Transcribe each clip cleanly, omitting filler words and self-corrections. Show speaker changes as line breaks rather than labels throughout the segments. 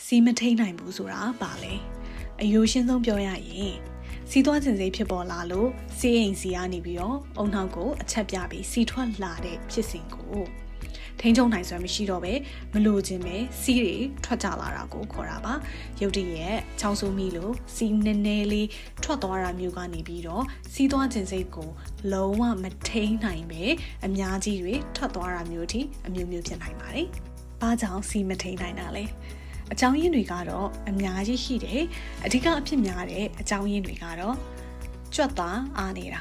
စီမထိန်နိုင်ဘူးဆိုတာပါလေအယိုးရှင်းဆုံးပြောရရင်စီးသွားခြင်းစိတ်ဖြစ်ပေါ်လာလို့စီးအိမ်စီကနေပြီးတော့အုံနောက်ကိုအချက်ပြပြီးစီထွက်လာတဲ့ဖြစ်စဉ်ကိုထိန်းချုပ်နိုင်စွမ်းမရှိတော့ပဲမလိုချင်ပဲစီးတွေထွက်ကြလာတာကိုခေါ်တာပါရုတ်တရက်ချောင်းဆိုးမိလို့စီးနည်းနည်းလေးထွက်သွားတာမျိုးကနေပြီးတော့စီးသွားခြင်းစိတ်ကိုလုံးဝမထိန်းနိုင်ပဲအများကြီးတွေထွက်သွားတာမျိုးထိအမျိုးမျိုးဖြစ်နိုင်ပါတယ်။ဘာကြောင့်စီးမထိန်းနိုင်တာလဲ။အကြောင်းရင်းတွေကတော့အများကြီးရှိတယ်။အဓိကအဖြစ်များတဲ့အကြောင်းရင်းတွေကတော့ကြွက်သားအားနေတာ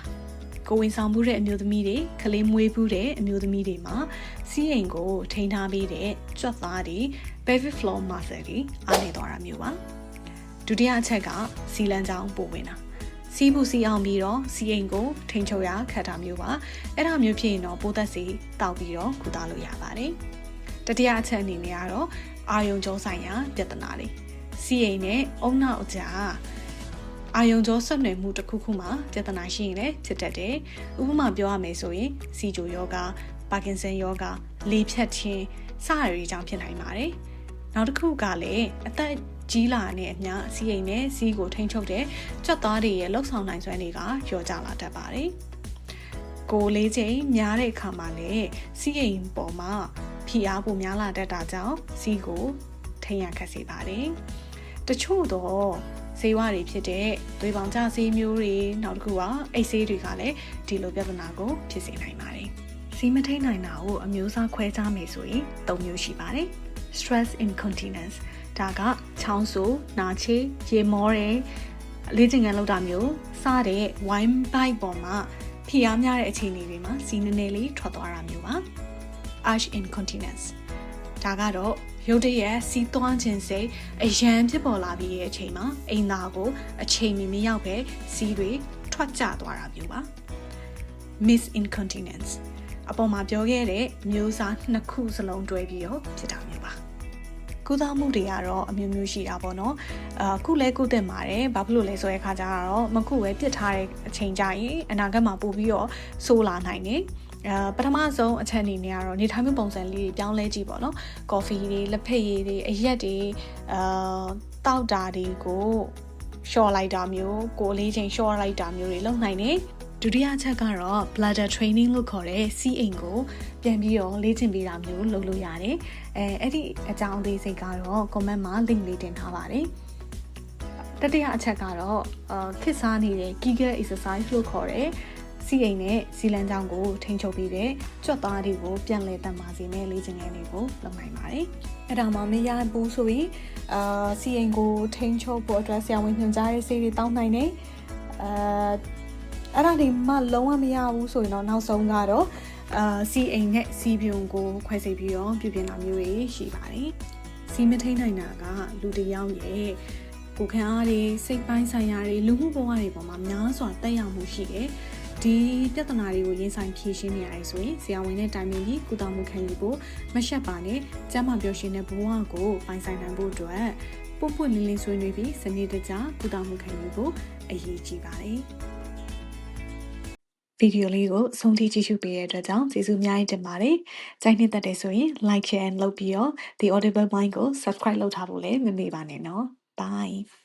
ကိုဝင်ဆောင်မှုတဲ့အမျိုးသမီးတွေကလေးမွေးဘူးတဲ့အမျိုးသမီးတွေမှာစီးအိမ်ကိုထိန်းထားပေးတဲ့ကြွက်သားတွေ pelvic floor muscle တွေအားနေသွားတာမျိုးပါဒုတိယအချက်ကစီလန်းချောင်းပို့ဝင်တာစီးဘူးစီအောင်ပြီးတော့စီအိမ်ကိုထိန်းချုပ်ရခတ်တာမျိုးပါအဲ့ဒါမျိုးဖြစ်ရင်တော့ပိုးသက်စီတောက်ပြီးတော့ကုသလို့ရပါတယ်တတိယအချက်အနေနဲ့ကတော့အာယုံကြောဆိုင်ရာပြဿနာတွေစီအိမ်နဲ့အုံနောက်အကြားအာယုံကြောဆက်နွယ်မှုတစ်ခုခုမှာပြဿနာရှိရင်လည်းဖြစ်တတ်တယ်။ဥပမာပြောရမယ်ဆိုရင်စီဂျိုယောဂါ၊ပါကင်ဆန်ယောဂါ၊လေဖြတ်ခြင်းစတာတွေကြောင့်ဖြစ်နိုင်ပါတယ်။နောက်တစ်ခုကလည်းအသက်ကြီးလာတဲ့အမျှစီးအိမ်နဲ့စီးကိုထိန်းချုပ်တဲ့ကြွက်သားတွေရဲ့လှုပ်ဆောင်နိုင်စွမ်းတွေကလျော့ကျလာတတ်ပါတယ်။ကိုယ်လေးချိန်များတဲ့အခါမှာလည်းစီးအိမ်ပေါ်မှာဖိအားပိုများလာတတ်တာကြောင့်စီးကိုထိန်းရခက်စေပါတယ်။တချို့တော့ဆေးဝါးတွေဖြစ်တဲ့သွေးပေါင်ကျဆေးမျိုးတွေနောက်တစ်ခုကအိတ်ဆေးတွေကလည်းဒီလိုပြဿနာကိုဖြစ်စေနိုင်ပါတယ်။စီးမထိန်နိုင်တာကိုအမျိုးအစားခွဲခြားမယ်ဆိုရင်၃မျိုးရှိပါတယ်။ stress incontinence ဒါကချောင်းဆိုးနာချေရေမောတယ်လေ့ကျင့်ခန်းလုပ်တာမျိုးစတဲ့ wine bite ပေါ်မှာဖိအားများတဲ့အခြေအနေတွေမှာစီးနည်းနည်းလေးထွက်သွားတာမျိုးပါ။ urge incontinence ဒါကတော့ရုတ်တရက်စီးသွားခြင်းစိတ်အရန်ဖြစ်ပေါ်လာပြီးတဲ့အချိန်မှာအိမ်သားကိုအချိန်မီမရောက်ပဲစီးတွေထွက်ကျသွားတာမျိုးပါ miss incontinence အပေါ်မှာပြောခဲ့တဲ့မျိုးစားနှစ်ခုစလုံးတွဲပြီးတော့ဖြစ်တာမျိုးပါကုသမှုတွေကတော့အမျိုးမျိုးရှိတာပေါ့နော်အခုလဲကုသပါတယ်ဘာဖြစ်လို့လဲဆိုတဲ့အခါကျတော့မခုပဲပြစ်ထားတဲ့အချိန်ကြရင်အနာဂတ်မှာပို့ပြီးတော့ဆိုးလာနိုင်တယ်ပထမဆုံးအချက်အနေနဲ့ကတော့နေထိုင်မှုပုံစံလေးတွေပြောင်းလဲကြည့်ပေါ့နော်ကော်ဖီတွေလက်ဖက်ရည်တွေအရက်တွေတောက်တာတွေကိုရှော့လိုက်တာမျိုးကိုလေးချိန်ရှော့လိုက်တာမျိုးတွေလုပ်နိုင်တယ်ဒုတိယအချက်ကတော့ bladder training လို့ခေါ်တဲ့စီးအိမ်ကိုပြန်ပြီးတော့လေ့ကျင့်ပေးတာမျိုးလုပ်လို့ရတယ်အဲ့ဒီအကြောင်းအသေးစိတ်ကတော့ comment မှာ link လေးတင်ထားပါတယ်တတိယအချက်ကတော့ခစ်စားနေတဲ့ Kegel exercise လို့ခေါ်တဲ့စီအိမ်နဲ့စီလန်းချောင်းကိုထိန်းချုပ်ပြီးတဲ့ကြွက်သားတွေကိုပြန်လည်တန်ပါစေနဲ့လေ့ကျင့်ခန်းတွေကိုလုပ်နိုင်ပါတယ်။အဲ့ဒါမှမရဘူးဆိုရင်စီအိမ်ကိုထိန်းချုပ်ဖို့အတွက်ဆရာဝန်ညွှန်ကြားတဲ့ဆေးတွေတောင်းနိုင်တယ်။အဲ့ဒါဒီမှလုံးဝမရဘူးဆိုရင်တော့နောက်ဆုံးကတော့စီအိမ်နဲ့စီပြုံကိုခွဲစိတ်ပြီးတော့ပြုပြင်တာမျိုးတွေရှိပါတယ်။စီမထိန်နိုင်တာကလူတစ်ယောက်ရဲ့ကိုယ်ခံအားတွေစိတ်ပိုင်းဆိုင်ရာတွေလူမှုဘဝတွေပေါ်မှာများစွာတက်ရောက်မှုရှိတယ်။ဒီပြဿနာတွေကိုရင်ဆိုင်ဖြေရှင်းနေရတယ်ဆိုရင်ဆရာဝန်နဲ့တိုင်ပင်ပြီးကုသမှုခံယူဖို့မရှက်ပါနဲ့ကျန်းမာပျော်ရွှင်တဲ့ဘဝကိုပိုင်ဆိုင်နိုင်ဖို့အတွက်ပွတ်ပွတ်လင်းလင်းဆွေးနွေးပြီးစနစ်တကျကုသမှုခံယူဖို့အရေးကြီးပါတယ်ဗီဒီယိုလေးကိုအဆုံးထိကြည့်ရှုပေးတဲ့အတွက်ကြောင့်ကျေးဇူးအများကြီးတင်ပါတယ်။ကြိုက်နှစ်သက်တယ်ဆိုရင် like share and လုပ်ပြီးတော့ The Audible Mind ကို subscribe လုပ်ထားဖို့လည်းမမေ့ပါနဲ့နော်။ Bye